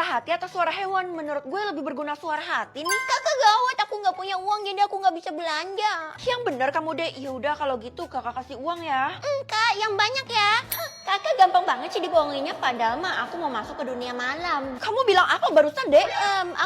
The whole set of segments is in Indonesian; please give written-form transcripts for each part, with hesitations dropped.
hati atau suara hewan? Menurut gue lebih berguna suara hati nih. Kakak gawat, aku nggak punya uang jadi aku nggak bisa belanja. Yang bener kamu deh. Ya udah kalau gitu kakak kasih uang ya. Kak, yang banyak ya. Kakak gampang banget sih dibohonginnya, padahal mah aku mau masuk ke dunia malam. Kamu bilang apa barusan deh?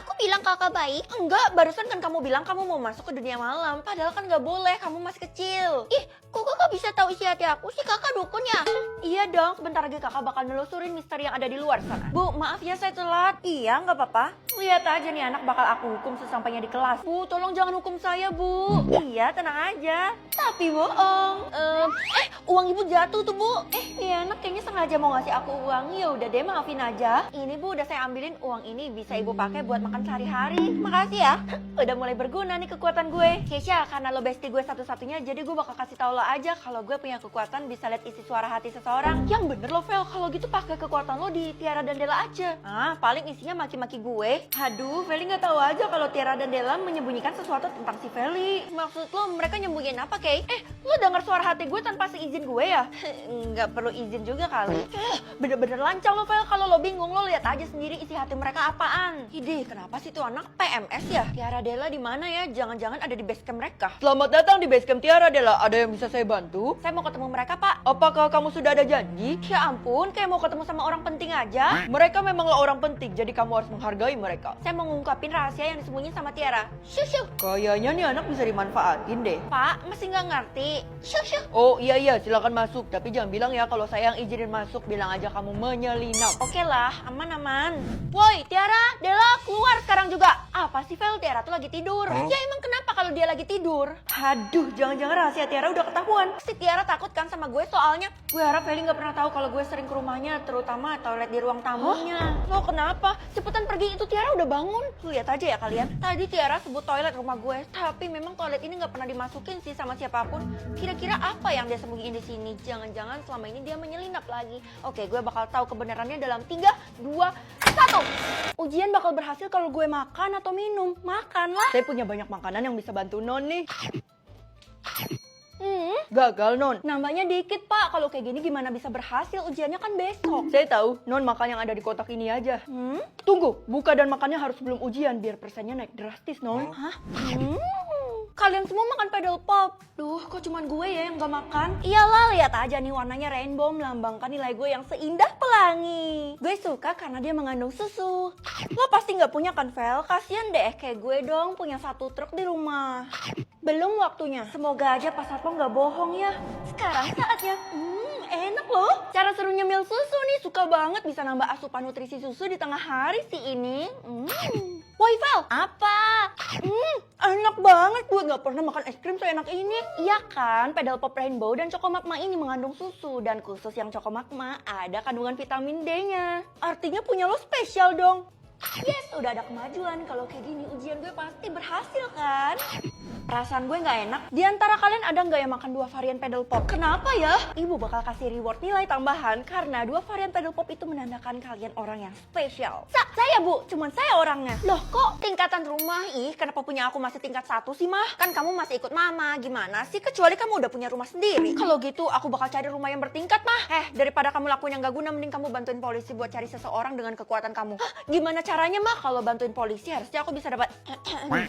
Aku bilang kakak baik. Enggak, barusan kan kamu bilang kamu mau masuk ke dunia malam. Padahal kan nggak boleh, kamu masih kecil. Ih, kok kakak bisa tahu isi hati aku sih? Kakak dukun ya? Iya dong, sebentar lagi kakak bakal nelusurin misteri yang ada di luar sana. Bu, maaf ya saya telat. Iya, nggak apa-apa. Lihat aja nih anak bakal aku hukum sesampainya di kelas. Bu, tolong jangan hukum saya, Bu. Iya, tenang aja. Tapi bohong. Uang ibu jatuh tuh, Bu. Nih anak kayaknya sengaja mau ngasih aku uang. Ya udah deh, maafin aja. Ini Bu, udah saya ambilin uang ini, bisa ibu pakai buat makan sehari-hari. Makasih ya. Udah mulai berguna nih kekuatan gue. Keisha, karena lo bestie gue satu-satunya, jadi gue bakal kasih tau lo aja kalau gue punya kekuatan bisa lihat isi suara hati seseorang. Yang bener lo, Vel. Kalau gitu pakai kekuatan lo di Tiara dan Della aja. Paling isinya maki-maki gue. Aduh, Feli nggak tahu aja kalau Tiara dan Della menyembunyikan sesuatu tentang si Feli. Maksud lo mereka nyembunyiin apa, Kay? Lo denger suara hati gue tanpa seizin gue ya? Nggak perlu izin juga kali. Bener-bener lancang lo, Vel. Kalau lo bingung, lo lihat aja sendiri isi hati mereka apaan. Ide, kenapa sih tuh anak PMS ya? Tiara Della di mana ya? Jangan-jangan ada di basecamp mereka. Selamat datang di basecamp Tiara Della. Ada yang bisa saya bantu? Saya mau ketemu mereka, Pak. Apakah kamu sudah ada janji? Ya ampun, kayak mau ketemu sama orang penting aja. Mereka memanglah orang penting, jadi kamu harus menghargai mereka. Saya mau ngungkapin rahasia yang disembunyiin sama Tiara. Syuh. Kayaknya nih anak bisa dimanfaatin deh. Pak, masih nggak ngerti. Syuh. Oh iya, silakan masuk. Tapi jangan bilang ya kalau saya yang izinin masuk. Bilang aja kamu menyelinap. Oke lah, aman. Woi, Tiara, Della, keluar sekarang juga. Apa sih, Vel? Tiara tuh lagi tidur. Ya emang kenapa kalau dia lagi tidur? Aduh, jangan-jangan rahasia Tiara udah ketahuan. Si Tiara takut kan sama gue soalnya. Gue harap Feli nggak pernah tahu kalau gue sering ke rumahnya, terutama toilet di ruang tamunya. Lo kenapa? Cepetan pergi, itu Tiara udah bangun. Lihat aja ya kalian. Tadi Tiara sebut toilet rumah gue, tapi memang toilet ini nggak pernah dimasukin sih sama siapapun. Kira-kira apa yang dia sembunyiin di sini? Jangan-jangan selama ini dia menyelinap lagi. Oke, gue bakal tahu kebenarannya dalam 3, 2, 1. Ujian bakal berhasil kalau gue makan atau minum. Makan lah. Saya punya banyak makanan yang bisa bantu Non nih. Gagal, Non. Nambahnya dikit, Pak. Kalau kayak gini gimana bisa berhasil? Ujiannya kan besok. Saya tahu, Non makan yang ada di kotak ini aja. Tunggu, buka dan makannya harus sebelum ujian biar persennya naik drastis, Non. Hah? Kalian semua makan pedal pop. Duh, kok cuman gue ya yang gak makan? Iyalah, lihat aja nih warnanya rainbow melambangkan nilai gue yang seindah pelangi. Gue suka karena dia mengandung susu. Lo pasti gak punya kan, Vel? Kasian deh, kayak gue dong punya 1 truk di rumah. Belum waktunya. Semoga aja Pak Satpam gak bohong ya. Sekarang saatnya. Enak loh. Cara seru nyemil susu nih, suka banget bisa nambah asupan nutrisi susu di tengah hari sih ini. Woi, Vel, apa? Enak banget, gue gak pernah makan es krim seenak ini. Iya kan, pedal pop rainbow dan Chocomakma ini mengandung susu. Dan khusus yang Chocomakma ada kandungan vitamin D-nya. Artinya punya lo spesial dong. Yes, udah ada kemajuan. Kalau kayak gini ujian gue pasti berhasil kan? Perasaan gue gak enak. Di antara kalian ada gak yang makan 2 varian pedal pop? Kenapa ya? Ibu bakal kasih reward nilai tambahan karena 2 varian pedal pop itu menandakan kalian orang yang spesial. Saya Bu, cuman saya orangnya. Loh kok tingkatan rumah? Ih, kenapa punya aku masih tingkat 1 sih, Mah? Kan kamu masih ikut Mama. Gimana sih? Kecuali kamu udah punya rumah sendiri. Kalau gitu aku bakal cari rumah yang bertingkat, Mah. Daripada kamu lakuin yang gak guna, mending kamu bantuin polisi buat cari seseorang dengan kekuatan kamu. Gimana caranya, Mah? Kalau bantuin polisi harusnya aku bisa dapat.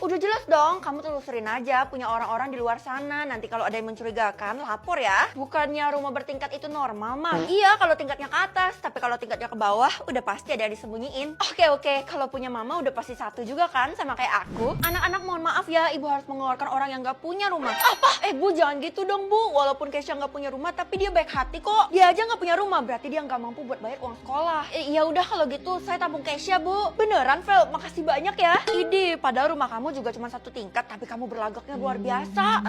Udah jelas dong, kamu telusurin aja punya orang-orang di luar sana. Nanti kalau ada yang mencurigakan, lapor ya. Bukannya rumah bertingkat itu normal, Mah? Iya, kalau tingkatnya ke atas. Tapi kalau tingkatnya ke bawah, udah pasti ada yang disembunyiin. Oke. Kalau punya Mama udah pasti 1 juga kan, sama kayak aku. Anak-anak mohon maaf ya, Ibu harus mengeluarkan orang yang gak punya rumah. Apa? Bu, jangan gitu dong, Bu. Walaupun Keisha gak punya rumah, tapi dia baik hati kok. Dia aja gak punya rumah, berarti dia gak mampu buat bayar uang sekolah. Ya udah kalau gitu, saya tampung Keisha, Bu. Beneran, Vel? Makasih banyak ya. Ide, padahal rumah kamu juga cuma 1 tingkat, tapi kamu berlagaknya luar biasa.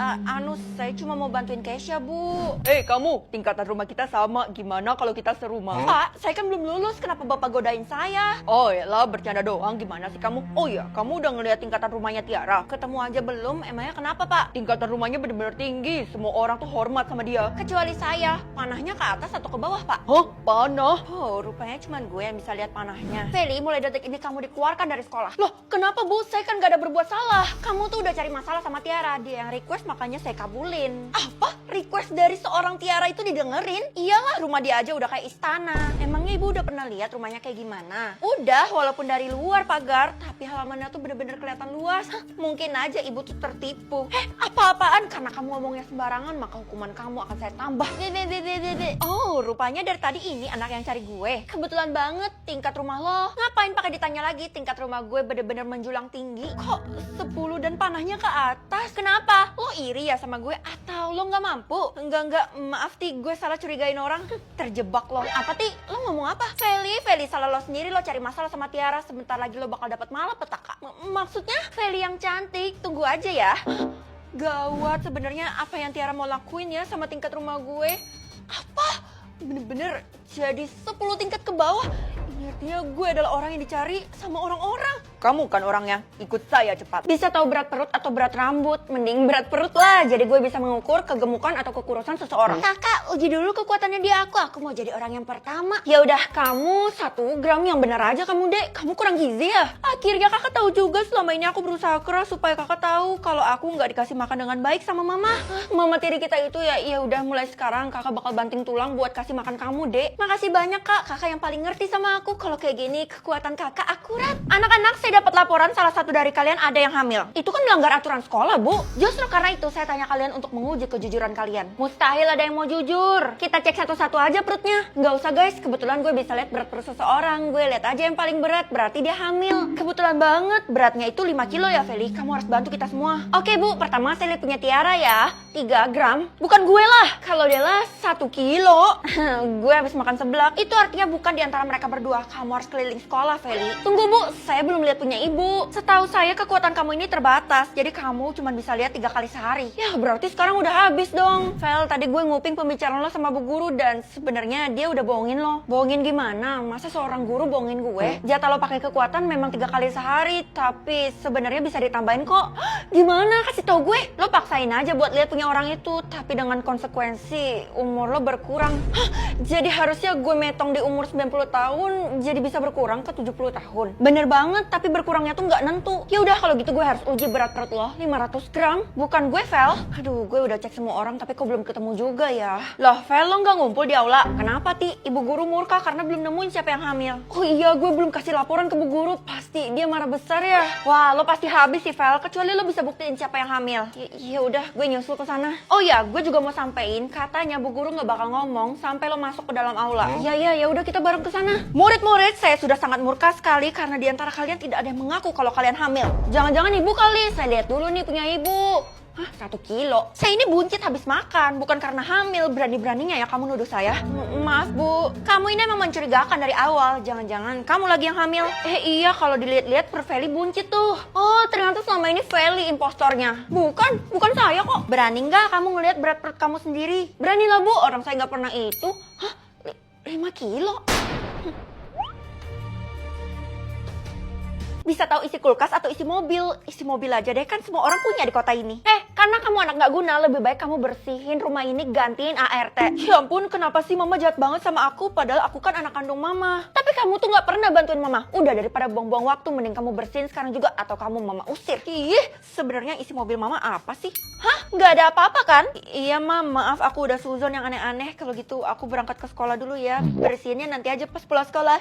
Saya cuma mau bantuin Keisha, Bu. Kamu, tingkatan rumah kita sama. Gimana kalau kita serumah? Pak, saya kan belum lulus. Kenapa Bapak godain saya? Oh ya lah, bercanda doang. Gimana sih kamu? Oh ya, kamu udah ngeliat tingkatan rumahnya Tiara? Ketemu aja belum? Emangnya kenapa, Pak? Tingkatan rumahnya bener-bener tinggi. Semua orang tuh hormat sama dia. Kecuali saya. Panahnya ke atas atau ke bawah, Pak? Hah? Panah? Oh, rupanya cuma gue yang bisa lihat panahnya. Feli, mulai detik ini kamu dikeluarkan dari sekolah. Loh, kenapa, Bu? Saya kan gak ada berbuat salah. Kamu tuh udah cari masalah masalah sama Tiara. Dia yang request, makanya saya kabulin. Apa? Request dari seorang Tiara itu didengerin? Iyalah, rumah dia aja udah kayak istana. Emangnya ibu udah pernah lihat rumahnya kayak gimana? Udah, walaupun dari luar pagar, tapi halamannya tuh bener-bener kelihatan luas. Mungkin aja ibu tuh tertipu. Apa-apaan? Karena kamu ngomongnya sembarangan, maka hukuman kamu akan saya tambah. Oh, rupanya dari tadi ini anak yang cari gue. Kebetulan banget, tingkat rumah lo. Ngapain pakai ditanya lagi? Tingkat rumah gue bener-bener menjulang tinggi. Kok 10 dan panahnya ke atas? Kenapa? Lo iri ya sama gue? Atau lo nggak mampu? Enggak, maaf Ti, gue salah curigain orang. Terjebak lo. Apa Ti? Lo ngomong apa? Feli, salah lo sendiri. Lo cari masalah sama Tiara. Sebentar lagi lo bakal dapat malapetaka. Maksudnya? Feli yang cantik. Tunggu aja ya. Gawat, sebenarnya apa yang Tiara mau lakuin ya sama tingkat rumah gue? Apa? Bener-bener jadi 10 tingkat ke bawah. Ini artinya gue adalah orang yang dicari sama orang-orang. Kamu kan orangnya, ikut saya cepat. Bisa tahu berat perut atau berat rambut? Mending berat perut lah, jadi gue bisa mengukur kegemukan atau kekurusan seseorang. Kakak, uji dulu kekuatannya dia aku mau jadi orang yang pertama. Ya udah, kamu 1 gram yang benar aja kamu dek, kamu kurang gizi ya? Akhirnya kakak tahu juga selama ini aku berusaha keras supaya kakak tahu kalau aku nggak dikasih makan dengan baik sama mama. Mama tiri kita itu ya udah mulai sekarang kakak bakal banting tulang buat kasih makan kamu dek. Makasih banyak kak, kakak yang paling ngerti sama aku. Kalau kayak gini kekuatan kakak akurat. Anak-anak, saya dapat laporan salah satu dari kalian ada yang hamil. Itu kan melanggar aturan sekolah, Bu. Justru karena itu saya tanya kalian untuk menguji kejujuran kalian. Mustahil ada yang mau jujur. Kita cek satu-satu aja perutnya. Nggak usah guys, kebetulan gue bisa lihat berat perut seseorang. Gue lihat aja yang paling berat, berarti dia hamil. Kebetulan banget, beratnya itu 5 kilo ya Feli. Kamu harus bantu kita semua. Oke Bu, pertama saya lihat punya Tiara ya. 3 gram. Bukan gue lah. Kalau dia lah 1 kilo. Gue habis makan seblak. Itu artinya bukan di antara mereka berdua. Kamu harus keliling sekolah Feli. Tunggu Bu, saya belum lihat punya ibu. Setahu saya kekuatan kamu ini terbatas, jadi kamu cuma bisa lihat 3 kali sehari. Ya berarti sekarang udah habis dong. Fel, tadi gue nguping pembicaraan lo sama bu guru dan sebenarnya dia udah bohongin lo. Bohongin gimana? Masa seorang guru bohongin gue? Jatah lo pakai kekuatan memang 3 kali sehari, tapi sebenarnya bisa ditambahin kok. Gimana? Kasih tau gue. Lo paksain aja buat lihat punya orang itu, tapi dengan konsekuensi umur lo berkurang. Jadi harusnya gue metong di umur 90 tahun, jadi bisa berkurang ke 70 tahun. Bener banget, tapi berkurangnya tuh nggak nentu. Ya udah kalau gitu gue harus uji berat perut lo 500 gram. Bukan gue, Vel. Aduh, gue udah cek semua orang tapi kok belum ketemu juga ya. Loh, Vel, lo nggak ngumpul di aula? Kenapa, Ti? Ibu guru murka karena belum nemuin siapa yang hamil. Oh iya, gue belum kasih laporan ke bu guru. Pasti dia marah besar ya. Wah, lo pasti habis sih, Vel. Kecuali lo bisa buktiin siapa yang hamil. Ya udah, gue nyusul ke sana. Oh iya, gue juga mau sampein katanya bu guru nggak bakal ngomong sampai lo masuk ke dalam aula. Ya udah kita bareng ke sana. Murid-murid, saya sudah sangat murka sekali karena di antara kalian tidak ada yang mengaku kalau kalian hamil. Jangan-jangan ibu kali. Saya lihat dulu nih punya ibu. Hah, 1 kilo? Saya ini buncit habis makan, bukan karena hamil. Berani-beraninya ya kamu nuduh saya. Maaf Bu, kamu ini memang mencurigakan dari awal. Jangan-jangan kamu lagi yang hamil. Iya, kalau dilihat-lihat per Feli buncit tuh. Oh, ternyata selama ini Feli impostornya. Bukan saya kok. Berani nggak kamu ngelihat berat perut kamu sendiri? Beranilah Bu, orang saya nggak pernah itu. Hah, 5 kilo? Bisa tahu isi kulkas atau isi mobil? Isi mobil aja deh, kan semua orang punya di kota ini. Karena kamu anak gak guna, lebih baik kamu bersihin rumah ini, gantiin ART. Ya ampun, kenapa sih mama jahat banget sama aku? Padahal aku kan anak kandung mama. Tapi kamu tuh gak pernah bantuin mama. Udah, daripada buang-buang waktu, mending kamu bersihin sekarang juga. Atau kamu mama usir. Ih, sebenarnya isi mobil mama apa sih? Hah? Gak ada apa-apa kan? Iya mam, maaf aku udah suzon yang aneh-aneh. Kalau gitu aku berangkat ke sekolah dulu ya. Bersihinnya nanti aja pas pulang sekolah.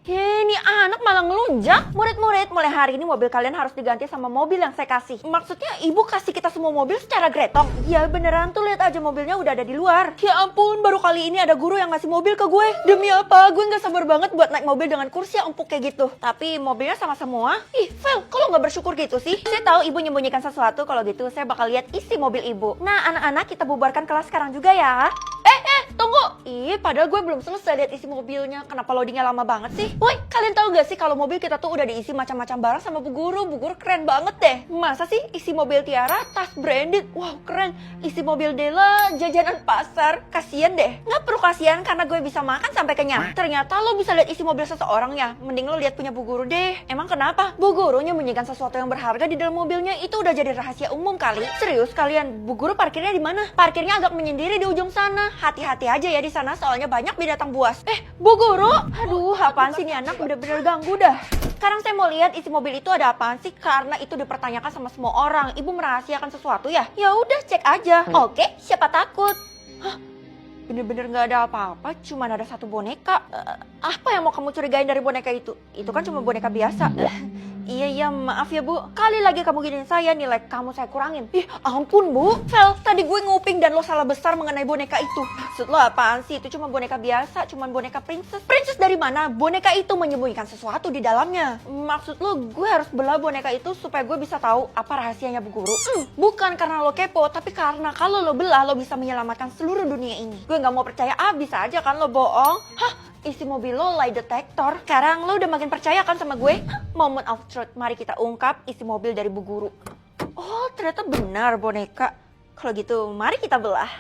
Ini anak malah ngelunjak. Murid-murid, mulai hari ini mobil kalian harus diganti sama mobil yang saya kasih. Maksudnya ibu kasih kita semua mobil secara gretong? Ya beneran tuh, lihat aja mobilnya udah ada di luar. Ya ampun, baru kali ini ada guru yang ngasih mobil ke gue. Demi apa? Gue gak sabar banget buat naik mobil dengan kursi yang empuk kayak gitu. Tapi mobilnya sama semua. Ih, Vel, kalau nggak bersyukur gitu sih? Saya tahu ibu nyembunyikan sesuatu. Kalau gitu saya bakal lihat isi mobil ibu. Nah anak-anak, kita bubarkan kelas sekarang juga ya. Tunggu. Ih, padahal gue belum selesai lihat isi mobilnya. Kenapa loadingnya lama banget sih? Woi, kalian tahu gak sih kalau mobil kita tuh udah diisi macam-macam barang sama bu guru. Bu guru keren banget deh. Masa sih isi mobil Tiara tas branded? Wow, keren. Isi mobil Dela jajanan pasar. Kasian deh. Nggak perlu kasihan karena gue bisa makan sampai kenyang. Ternyata lo bisa lihat isi mobil seseorang ya. Mending lo lihat punya bu guru deh. Emang kenapa? Bu guru menyembunyikan sesuatu yang berharga di dalam mobilnya. Itu udah jadi rahasia umum kali. Serius kalian? Bu guru parkirnya di mana? Parkirnya agak menyendiri di ujung sana. Hati-hati hati-hati aja ya di sana soalnya banyak binatang buas. Bu Guru, aduh apaan sih nih anak bener-bener ganggu dah. Sekarang saya mau lihat isi mobil itu ada apaan sih karena itu dipertanyakan sama semua orang. Ibu merahasiakan sesuatu ya? Ya udah cek aja. Oke, siapa takut? Bener-bener gak ada apa-apa, cuman ada satu boneka. Apa yang mau kamu curigain dari boneka itu? Itu kan cuma boneka biasa. Iya, maaf ya Bu. Kali lagi kamu giniin saya, nilai kamu saya kurangin. Ih ampun Bu. Vel, tadi gue nguping dan lo salah besar mengenai boneka itu. Maksud lo apaan sih? Itu cuma boneka biasa, cuma boneka princess. Princess dari mana? Boneka itu menyembunyikan sesuatu di dalamnya. Maksud lo gue harus belah boneka itu supaya gue bisa tahu apa rahasianya Bu Guru? Bukan karena lo kepo, tapi karena kalau lo belah lo bisa menyelamatkan seluruh dunia ini. Gue nggak mau percaya, bisa aja kan lo bohong. Isi mobil lo lie detector. Sekarang lo udah makin percaya kan sama gue? Moment of truth, mari kita ungkap isi mobil dari Bu Guru. Oh, ternyata benar boneka. Kalau gitu, mari kita belah.